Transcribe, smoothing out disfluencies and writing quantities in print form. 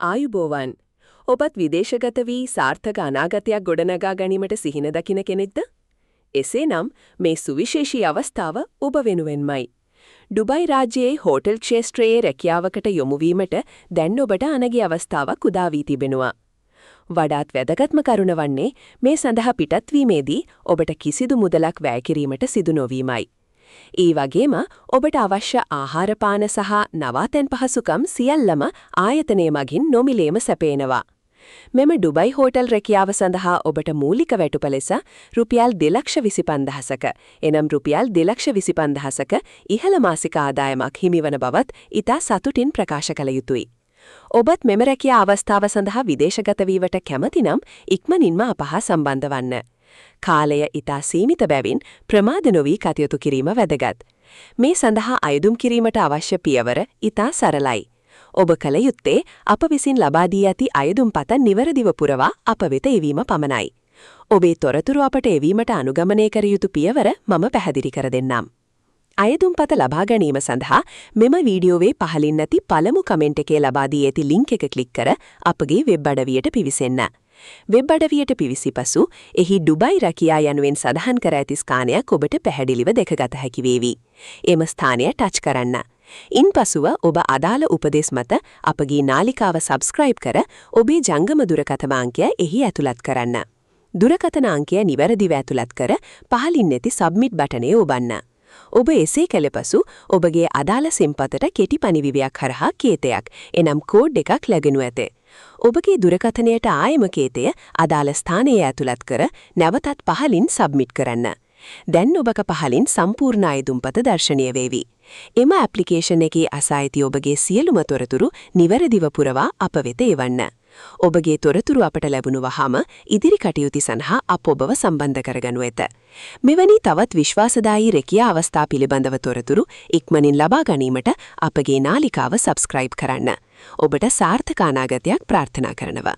ආයුබෝවන්. ඔබත් විදේශගත වී සාර්ථක අනාගතයක් ගොඩනගා ගැනීමට සිහින දකින කෙනෙක්ද? එසේනම් මේ සුවිශේෂී අවස්ථාව ඔබ වෙනුවෙන්මයි. ඩුබයි රාජ්‍යයේ හෝටල් ක්ෂේත්‍රයේ රැකියාවකට යොමු වීමට දැන් ඔබට අනගි අවස්ථාවක් උදා වී තිබෙනවා. වඩාත් වැදගත්ම කරුණ වන්නේ මේ සඳහා පිටත් වීමේදී ඔබට කිසිදු මුදලක් වැය කිරීමට සිදු නොවීමයි. ඒ වගේම ඔබට අවශ්‍ය ආහාර පාන සහ නවාතැන් පහසුකම් සියල්ලම ආයතනය මගින් නොමිලේම සැපේනවා. මෙම ඩුබයි හෝටල් රැකියාව සඳහා ඔබට මූලික වැටුප ලෙස රුපියල් 2,25,000ක එනම් රුපියල් 2,25,000ක ඉහළ මාසික ආදායමක් හිමිවන බවත් ඉතා සතුටින් ප්‍රකාශ කළ යුතුයි. ඔබත් මෙම රැකියා අවස්ථාව සඳහා විදේශගත වීමට කැමතිනම් ඉක්මනින්ම අප හා සම්බන්ධ වන්න. කාලය ඉතා සීමිත බැවින් ප්‍රමාද නොවී කටයුතු කිරීම වැදගත්. මේ සඳහා අයදුම් කිරීමට අවශ්‍ය පියවර ඉතා සරලයි. ඔබ කල යුත්තේ අප විසින් ලබා දී ඇති අයදුම් පත නිවැරදිව පුරවා අප වෙත එවීම පමණයි. ඔබේ තොරතුරු අපට එවීමට අනුගමනය කර යුතු පියවර මම පැහැදිලි කර දෙන්නම්. අයදුම් පත ලබා ගැනීම සඳහා මෙම වීඩියෝවේ පහලින් නැති පළමු කමෙන්ට් එකේ ලබා දී ඇති ලින්ක් එක ක්ලික් කර අපගේ වෙබ් අඩවියට පිවිසෙන්න. වෙබ් අඩවියට පිවිසි පසු එහි ඩුබයි රැකියා යනුවෙන් සඳහන් කර ඇති ස්ථානයක් ඔබට පැහැදිලිව දැකගත හැකි වේවි. එම ස්ථානය ටච් කරන්න. ඉන්පසුව ඔබ අදාළ උපදෙස් මත අපගේ නාලිකාව සබ්ස්ක්‍රයිබ් කර ඔබේ ජංගම දුරකථන අංකය එහි ඇතුළත් කරන්න. දුරකථන අංකය නිවැරදිව ඇතුළත් කර පහලින් නැති සබ්මිට් බටනය ඔබන්න. ඔබ එසේ කළ පසු ඔබගේ අදාළ සිම්පතට කෙටි පණිවිඩයක් හරහා කේතයක් එනම් කෝඩ් එකක් ලැබෙනු ඇත. ඔබගේ දුරකථනයට ආයම කේතය අදාළ ස්ථානයේ ඇතුළත් කර නැවතත් පහලින් සබ්මිට් කරන්න. දැන් ඔබක පහලින් සම්පූර්ණ අයදුම්පත දර්ශනය වේවි. එම ඇප්ලිකේෂන් එකේ අසා ඇති ඔබගේ සියලුම තොරතුරු නිවැරදිව පුරවා අප වෙත එවන්න. ඔබගේ තොරතුරු අපට ලැබුණු වහම ඉදිරි කටයුතු සඳහා අප ඔබව සම්බන්ධ කරගනු ඇත. මෙවැනි තවත් විශ්වාසදායී රැකියා අවස්ථා පිළිබඳව තොරතුරු ඉක්මනින් ලබා ගැනීමට අපගේ නාලිකාව සබ්ස්ක්‍රයිබ් කරන්න. ඔබට සාර්ථක අනාගතයක් ප්‍රාර්ථනා කරනවා.